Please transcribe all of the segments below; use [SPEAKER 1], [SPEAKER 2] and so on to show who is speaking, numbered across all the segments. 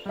[SPEAKER 1] Hey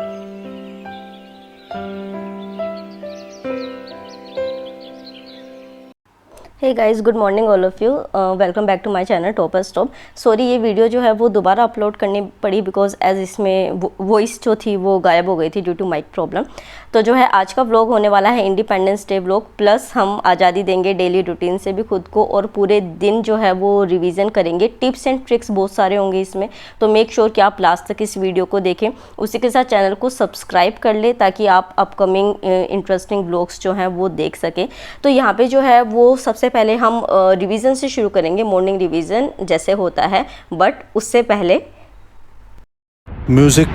[SPEAKER 1] guys, good morning all of you. Welcome back to my channel Topper Stop. Sorry, ये video जो है वो दोबारा upload करनी पड़ी बिकॉज एज इसमें वॉइस जो थी वो गायब हो गई थी ड्यू टू माइक प्रॉब्लम। तो जो है आज का व्लॉग होने वाला है इंडिपेंडेंस डे व्लॉग, प्लस हम आज़ादी देंगे डेली रूटीन से भी खुद को, और पूरे दिन जो है वो रिवीजन करेंगे। टिप्स एंड ट्रिक्स बहुत सारे होंगे इसमें, तो मेक श्योर कि आप लास्ट तक इस वीडियो को देखें। उसी के साथ चैनल को सब्सक्राइब कर ले ताकि आप अपकमिंग इंटरेस्टिंग व्लॉग्स जो हैं वो देख सकें। तो यहाँ पे जो है वो सबसे पहले हम रिवीजन से शुरू करेंगे, मॉर्निंग रिवीजन जैसे होता है, बट उससे पहले
[SPEAKER 2] म्यूजिक।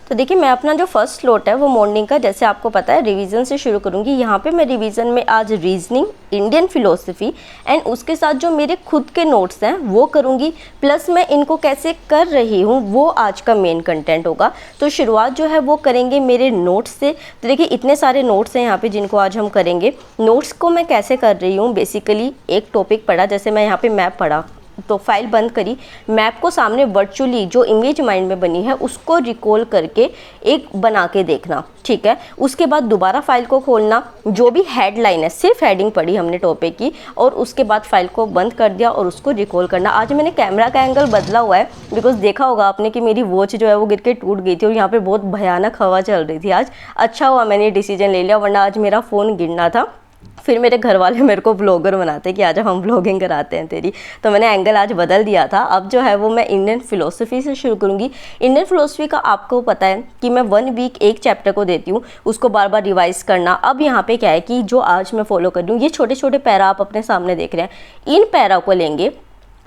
[SPEAKER 1] तो देखिए, मैं अपना जो फर्स्ट स्लॉट है वो मॉर्निंग का, जैसे आपको पता है, रिवीजन से शुरू करूंगी। यहाँ पे मैं रिवीजन में आज रीजनिंग, इंडियन फिलोसफी एंड उसके साथ जो मेरे खुद के नोट्स हैं वो करूंगी, प्लस मैं इनको कैसे कर रही हूँ वो आज का मेन कंटेंट होगा। तो शुरुआत जो है वो करेंगे मेरे नोट्स से। तो देखिए, इतने सारे नोट्स हैं यहाँ पे जिनको आज हम करेंगे। नोट्स को मैं कैसे कर रही हूँ, बेसिकली एक टॉपिक पढ़ा, जैसे मैं यहाँ पे मैप पढ़ा तो फाइल बंद करी, मैप को सामने वर्चुअली जो इमेज माइंड में बनी है उसको रिकॉल करके एक बना के देखना, ठीक है। उसके बाद दोबारा फाइल को खोलना, जो भी हेडलाइन है, सिर्फ हेडिंग पढ़ी हमने टॉपिक की, और उसके बाद फाइल को बंद कर दिया और उसको रिकॉल करना। आज मैंने कैमरा का एंगल बदला हुआ है बिकॉज देखा होगा आपने कि मेरी वॉच जो है वो गिर के टूट गई थी और यहाँ पर बहुत भयानक हवा चल रही थी आज। अच्छा हुआ मैंने डिसीजन ले लिया, वरना आज मेरा फ़ोन गिरना था। फिर मेरे घर वाले मेरे को ब्लॉगर बनाते कि आज हम ब्लॉगिंग कराते हैं तेरी, तो मैंने एंगल आज बदल दिया था। अब जो है वो मैं इंडियन फिलोसफी से शुरू करूँगी। इंडियन फिलोसफी का आपको पता है कि मैं 1 वीक एक चैप्टर को देती हूँ, उसको बार बार रिवाइज करना। अब यहाँ पे क्या है कि जो आज मैं फॉलो कर रही हूँ, ये छोटे छोटे पैरा आप अपने सामने देख रहे हैं, इन पैरा को लेंगे,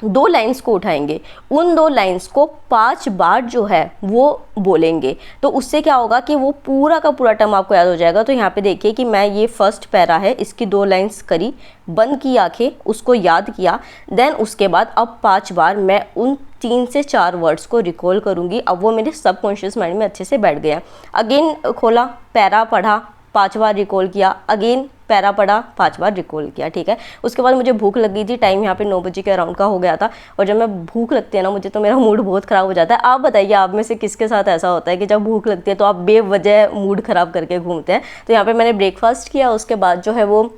[SPEAKER 1] 2 लाइन्स को उठाएंगे, उन 2 लाइन्स को 5 बार जो है वो बोलेंगे। तो उससे क्या होगा कि वो पूरा का पूरा टर्म आपको याद हो जाएगा। तो यहाँ पे देखिए कि मैं ये फर्स्ट पैरा है, इसकी 2 लाइन्स करी, बंद की आंखें, उसको याद किया, देन उसके बाद अब 5 बार मैं उन 3 से 4 वर्ड्स को रिकॉल करूँगी। अब वो मेरे सबकॉन्शियस माइंड में अच्छे से बैठ गया। अगेन खोला, पैरा पढ़ा, 5 बार रिकॉल किया, अगेन पैरा पढ़ा, 5 बार रिकॉल किया, ठीक है। उसके बाद मुझे भूख लग गई थी, टाइम यहाँ पे 9 बजे के अराउंड का हो गया था, और जब मैं भूख लगती है ना मुझे, तो मेरा मूड बहुत ख़राब हो जाता है। आप बताइए, आप में से किसके साथ ऐसा होता है कि जब भूख लगती है तो आप बेवजह मूड ख़राब करके घूमते हैं। तो यहाँ पर मैंने ब्रेकफास्ट किया, उसके बाद जो है वो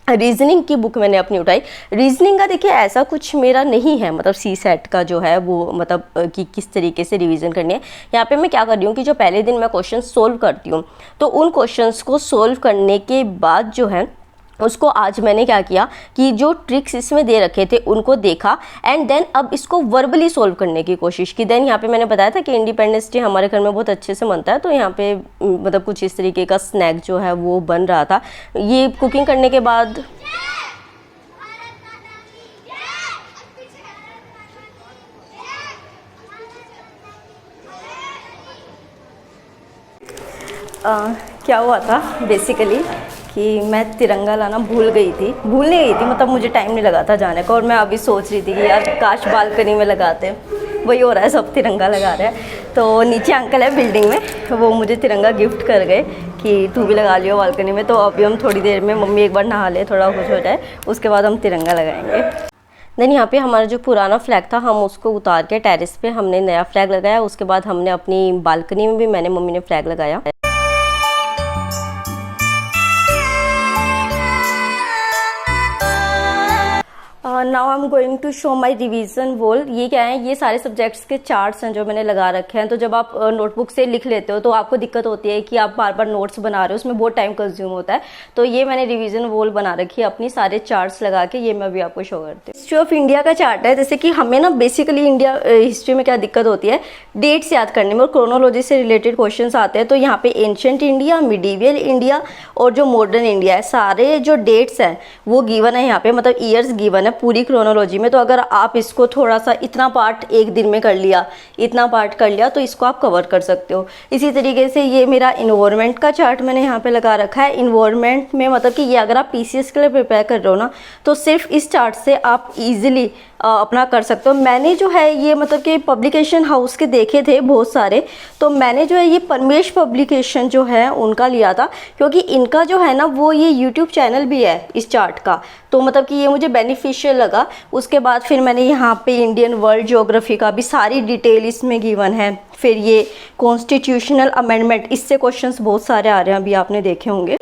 [SPEAKER 1] रीजनिंग की बुक मैंने अपनी उठाई। रीजनिंग का देखिए ऐसा कुछ मेरा नहीं है, मतलब सी सेट का जो है वो, मतलब कि किस तरीके से रिवीजन करनी है। यहाँ पे मैं क्या कर रही हूँ कि जो पहले दिन मैं क्वेश्चन सोल्व करती हूँ, तो उन क्वेश्चंस को सोल्व करने के बाद जो है उसको आज मैंने क्या किया कि जो ट्रिक्स इसमें दे रखे थे उनको देखा, एंड देन अब इसको वर्बली सोल्व करने की कोशिश की। देन यहाँ पे मैंने बताया था कि इंडिपेंडेंस डे हमारे घर में बहुत अच्छे से मनता है, तो यहाँ पे मतलब कुछ इस तरीके का स्नैक जो है वो बन रहा था। ये कुकिंग करने के बाद क्या हुआ था बेसिकली कि मैं तिरंगा लाना भूल नहीं गई थी, मतलब मुझे टाइम नहीं लगा था जाने का, और मैं अभी सोच रही थी कि यार काश बालकनी में लगाते हैं। वही हो रहा है, सब तिरंगा लगा रहे हैं। तो नीचे अंकल है बिल्डिंग में, वो मुझे तिरंगा गिफ्ट कर गए कि तू भी लगा लियो बालकनी में। तो अभी हम थोड़ी देर में, मम्मी एक बार नहा ले, थोड़ा खुश हो जाए, उसके बाद हम तिरंगा लगाएंगे। देन यहाँ पे हमारा जो पुराना फ्लैग था हम उसको उतार के टेरेस पे हमने नया फ्लैग लगाया। उसके बाद हमने अपनी बालकनी में भी मैंने मम्मी ने फ्लैग लगाया। Now I am going to show my revision wall. ये क्या है, ये सारे सब्जेक्ट्स के चार्ट्स हैं जो मैंने लगा रखे हैं। तो जब आप नोटबुक से लिख लेते हो तो आपको दिक्कत होती है कि आप बार बार नोट्स बना रहे हो, उसमें बहुत टाइम कंज्यूम होता है। तो ये मैंने रिवीजन वॉल बना रखी है अपनी, सारे चार्ट्स लगा के। ये मैं भी आपको शो करती हूँ। हिस्ट्री ऑफ इंडिया का चार्ट है। जैसे कि हमें ना बेसिकली इंडिया हिस्ट्री में क्या दिक्कत होती है, डेट्स याद करने में, और क्रोनोलॉजी से रिलेटेड क्वेश्चन आते हैं। तो यहाँ पे एंशिएंट इंडिया, मिडीवियल इंडिया और जो मॉडर्न इंडिया है, सारे जो डेट्स हैं वो गिवन है यहाँ पे, मतलब ईयर्स गिवन है, पूरी पूरी क्रोनोलॉजी में, तो अगर आप इसको थोड़ा सा इतना पार्ट एक दिन में कर लिया, इतना पार्ट कर लिया, तो इसको आप कवर कर सकते हो। इसी तरीके से ये मेरा इन्वायरमेंट का चार्ट मैंने यहाँ पे लगा रखा है। इन्वायरमेंट में मतलब कि ये अगर आप पीसीएस के लिए प्रिपेयर कर रहे हो ना, तो सिर्फ इस चार्ट से आप इजीली अपना कर सकते हो। मैंने जो है ये मतलब कि पब्लिकेशन हाउस के देखे थे बहुत सारे, तो मैंने जो है ये परमेश पब्लिकेशन जो है उनका लिया था, क्योंकि इनका जो है ना वो ये यूट्यूब चैनल भी है इस चार्ट का, तो मतलब कि ये मुझे बेनिफिशियल लगा। उसके बाद फिर मैंने यहाँ पे इंडियन वर्ल्ड ज्योग्राफी का भी सारी डिटेल इसमें गिवन है। फिर ये कॉन्स्टिट्यूशनल अमेंडमेंट, इससे क्वेश्चंस बहुत सारे आ रहे हैं, अभी आपने देखे होंगे।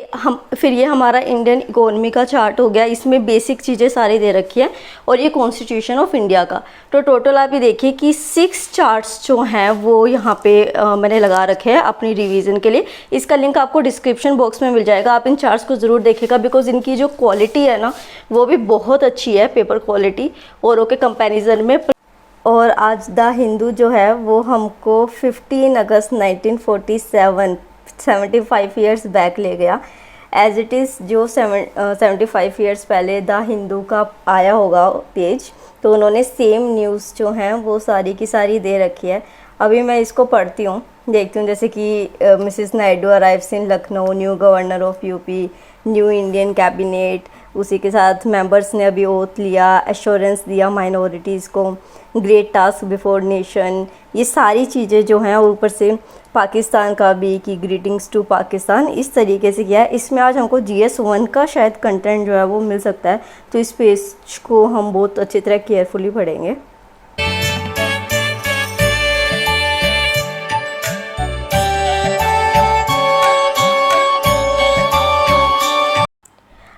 [SPEAKER 1] फिर ये हमारा इंडियन इकोनॉमी का चार्ट हो गया, इसमें बेसिक चीज़ें सारी दे रखी हैं, और ये कॉन्स्टिट्यूशन ऑफ इंडिया का। तो टोटल आप ये देखिए कि 6 चार्ट्स जो हैं वो यहाँ पे मैंने लगा रखे हैं अपनी रिवीजन के लिए। इसका लिंक आपको डिस्क्रिप्शन बॉक्स में मिल जाएगा, आप इन चार्ट्स को ज़रूर देखिएगा, बिकॉज इनकी जो क्वालिटी है ना वो भी बहुत अच्छी है, पेपर क्वालिटी औरों के कंपैरिजन में। और आज द हिंदू जो है वो हमको 15 अगस्त 1947 75 ईयर्स बैक ले गया। एज इट इज़ जो 75 ईयर्स पहले द हिंदू का आया होगा पेज, तो उन्होंने सेम न्यूज़ जो हैं वो सारी की सारी दे रखी है। अभी मैं इसको पढ़ती हूँ, देखती हूँ, जैसे कि Mrs Naidu arrives in Lucknow, new governor of UP, new Indian cabinet, उसी के साथ मेंबर्स ने अभी ओथ लिया, एश्योरेंस दिया माइनॉरिटीज़ को, ग्रेट टास्क बिफोर नेशन, ये सारी चीज़ें जो हैं, और ऊपर से पाकिस्तान का भी कि ग्रीटिंग्स टू पाकिस्तान, इस तरीके से किया है। इसमें आज हमको GS1 का शायद कंटेंट जो है वो मिल सकता है, तो इस पेज को हम बहुत अच्छी तरह केयरफुली पढ़ेंगे।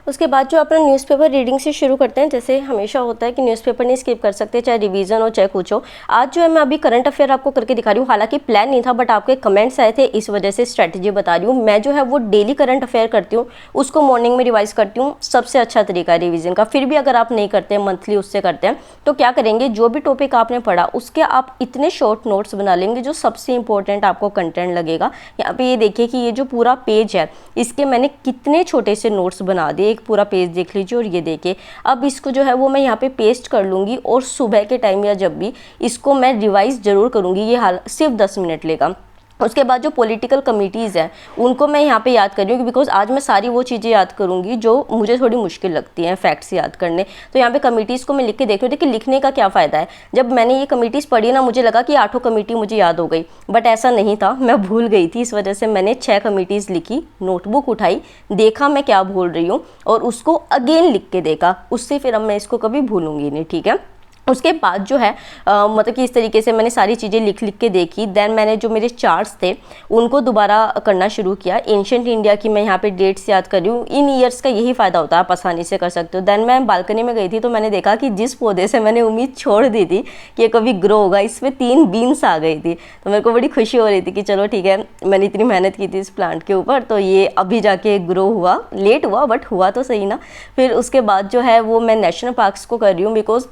[SPEAKER 1] उसके बाद जो अपना न्यूज़पेपर रीडिंग से शुरू करते हैं। जैसे हमेशा होता है कि न्यूज़पेपर नहीं स्किप कर सकते, चाहे रिवीजन हो चाहे कुछ हो। आज जो है मैं अभी करंट अफेयर आपको करके दिखा रही हूँ, हालांकि प्लान नहीं था, बट आपके कमेंट्स आए थे, इस वजह से स्ट्रैटेजी बता रही हूँ। मैं जो है वो डेली करंट अफेयर करती हूँ, उसको मॉर्निंग में रिवाइज करती हूँ, सबसे अच्छा तरीका है रिविजन का। फिर भी अगर आप नहीं करते हैं, मंथली उससे करते हैं, तो क्या करेंगे, जो भी टॉपिक आपने पढ़ा उसके आप इतने शॉर्ट नोट्स बना लेंगे जो सबसे इंपॉर्टेंट आपको कंटेंट लगेगा। यहाँ पे ये देखिए कि ये जो पूरा पेज है, इसके मैंने कितने छोटे से नोट्स बना दिए, एक पूरा पेज देख लीजिए। और ये देखिए, अब इसको जो है वो मैं यहाँ पे पेस्ट कर लूँगी, और सुबह के टाइम या जब भी इसको मैं रिवाइज जरूर करूँगी। ये हाल सिर्फ 10 मिनट लेगा। उसके बाद जो पॉलिटिकल कमिटीज़ हैं उनको मैं यहाँ पे याद कर रही हूँ, बिकॉज आज मैं सारी वो चीज़ें याद करूँगी जो मुझे थोड़ी मुश्किल लगती हैं फैक्ट्स याद करने। तो यहाँ पे कमिटीज़ को मैं लिख के देख रही हूँ। देखिए, लिखने का क्या फ़ायदा है, जब मैंने ये कमिटीज़ पढ़ी ना, मुझे लगा कि 8 कमेटी मुझे याद हो गई, बट ऐसा नहीं था, मैं भूल गई थी। इस वजह से मैंने 6 कमिटीज़ लिखी, नोटबुक उठाई, देखा मैं क्या भूल रही हूँ, और उसको अगेन लिख के देखा। उससे फिर अब मैं इसको कभी भूलूंगी नहीं, ठीक है। उसके बाद जो है मतलब कि इस तरीके से मैंने सारी चीज़ें लिख के देखी। देन मैंने जो मेरे चार्ट्स थे उनको दोबारा करना शुरू किया। एंशिएंट इंडिया की मैं यहाँ पे डेट्स याद कर रही हूँ। इन ईयर्स का यही फ़ायदा होता है, आप आसानी से कर सकते हो। देन मैं बालकनी में गई थी, तो मैंने देखा कि जिस पौधे से मैंने उम्मीद छोड़ दी थी कि ये कभी ग्रो होगा, इसमें 3 बीन्स आ गई थी। तो मेरे को बड़ी खुशी हो रही थी कि चलो ठीक है, मैंने इतनी मेहनत की थी इस प्लांट के ऊपर, तो ये अभी जाके ग्रो हुआ, लेट हुआ बट हुआ तो सही ना। फिर उसके बाद जो है वो मैं नेशनल पार्क्स को कर रही हूँ, बिकॉज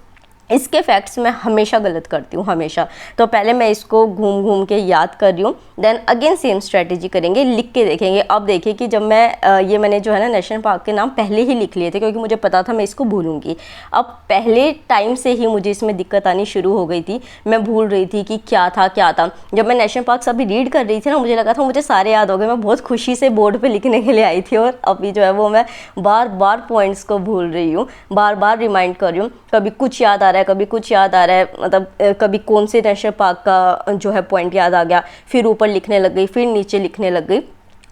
[SPEAKER 1] इसके फैक्ट्स मैं हमेशा गलत करती हूँ, हमेशा। तो पहले मैं इसको घूम घूम के याद कर रही हूँ, देन अगेन सेम स्ट्रेटेजी करेंगे, लिख के देखेंगे। अब देखिए कि जब मैं ये मैंने जो है ना नेशनल पार्क के नाम पहले ही लिख लिए थे, क्योंकि मुझे पता था मैं इसको भूलूंगी। अब पहले टाइम से ही मुझे इसमें दिक्कत आनी शुरू हो गई थी, मैं भूल रही थी कि क्या था। जब मैं नेशनल पार्क अभी रीड कर रही थी ना, मुझे लगा था मुझे सारे याद हो गए, मैं बहुत खुशी से बोर्ड पर लिखने के लिए आई थी। और अभी जो है वो मैं बार बार पॉइंट्स को भूल रही हूँ, बार बार रिमाइंड कर रही हूँ। कभी कुछ याद आ रहा है, कभी कुछ याद आ रहा है, मतलब कभी कौन से नेशनल पार्क का जो है पॉइंट याद आ गया, फिर ऊपर लिखने लग गई, फिर नीचे लिखने लग गई।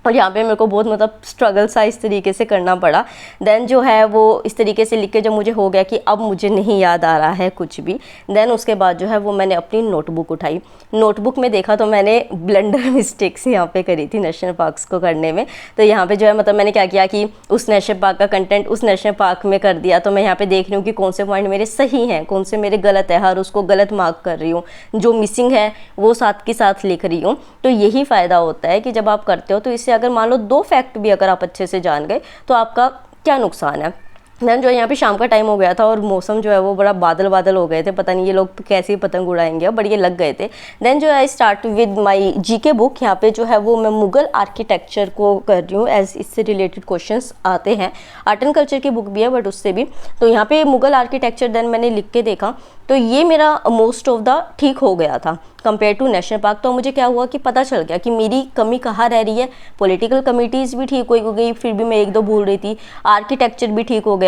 [SPEAKER 1] और यहाँ पे मेरे को बहुत मतलब स्ट्रगल सा इस तरीके से करना पड़ा। देन जो है वो इस तरीके से लिख के जब मुझे हो गया कि अब मुझे नहीं याद आ रहा है कुछ भी, देन उसके बाद जो है वो मैंने अपनी नोटबुक उठाई। नोटबुक में देखा तो मैंने ब्लंडर मिस्टेक्स यहाँ पे करी थी नेशनल पार्क्स को करने में। तो यहाँ पे जो है मतलब मैंने क्या किया कि उस नेशनल पार्क का कंटेंट उस नेशनल पार्क में कर दिया। तो मैं यहाँ पे देख रही हूँ कि कौन से पॉइंट मेरे सही हैं, कौन से मेरे गलत है, हर उसको गलत मार्क कर रही हूँ, जो मिसिंग है वो साथ के साथ लिख रही हूँ। तो यही फ़ायदा होता है कि जब आप करते हो तो इससे अगर मान लो 2 फैक्ट भी अगर आप अच्छे से जान गए तो आपका क्या नुकसान है। देन जो यहाँ पे शाम का टाइम हो गया था और मौसम जो है वो बड़ा बादल बादल हो गए थे, पता नहीं ये लोग कैसे पतंग उड़ाएंगे, बट ये लग गए थे। देन जो है start with my GK book. यहाँ पे जो है वो मैं मुगल आर्किटेक्चर को कर रही हूँ, एज इससे रिलेटेड क्वेश्चंस आते हैं। आर्ट एंड कल्चर की बुक भी है बट उससे भी। तो यहाँ पे मुगल आर्किटेक्चर देन मैंने लिख के देखा, तो ये मेरा मोस्ट ऑफ द ठीक हो गया था कंपेयर टू नेशनल पार्क। तो मुझे क्या हुआ कि पता चल गया कि मेरी कमी कहाँ रह रही है। पॉलिटिकल कमिटीज़ भी ठीक हो गई, फिर भी मैं एक दो भूल रही थी। आर्किटेक्चर भी ठीक हो गया।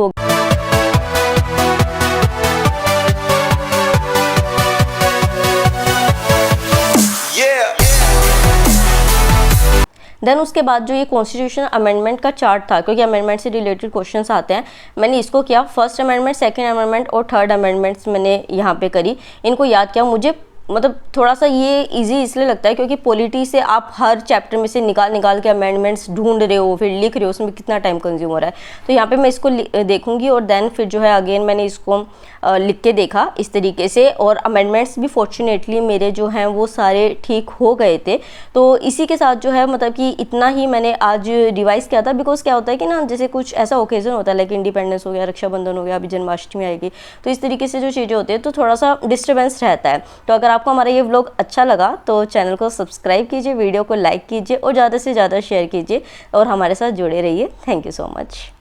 [SPEAKER 1] देन उसके बाद जो ये कॉन्स्टिट्यूशन अमेंडमेंट का चार्ट था, क्योंकि अमेंडमेंट से रिलेटेड क्वेश्चंस आते हैं, मैंने इसको किया। फर्स्ट अमेंडमेंट, सेकंड अमेंडमेंट और थर्ड अमेंडमेंट्स मैंने यहाँ पे करी, इनको याद किया। मुझे मतलब थोड़ा सा ये इजी इसलिए लगता है क्योंकि पॉलिटी से आप हर चैप्टर में से निकाल के अमेंडमेंट्स ढूंढ रहे हो, फिर लिख रहे हो, उसमें कितना टाइम कंज्यूम हो रहा है। तो यहाँ पे मैं इसको देखूंगी और देन फिर जो है अगेन मैंने इसको लिख के देखा इस तरीके से, और अमेंडमेंट्स भी फॉर्चुनेटली मेरे जो हैं वो सारे ठीक हो गए थे। तो इसी के साथ जो है मतलब कि इतना ही मैंने आज रिवाइज़ किया था। बिकॉज क्या होता है कि ना, जैसे कुछ ऐसा ओकेजन होता है लाइक इंडिपेंडेंस हो गया, रक्षाबंधन हो गया, अभी जन्माष्टमी आएगी, तो इस तरीके से जो चीज़ें होती है तो थोड़ा सा डिस्टर्बेंस रहता है। तो अगर आपको हमारा ये व्लॉग अच्छा लगा तो चैनल को सब्सक्राइब कीजिए, वीडियो को लाइक कीजिए और ज़्यादा से ज़्यादा शेयर कीजिए और हमारे साथ जुड़े रहिए। Thank you so much.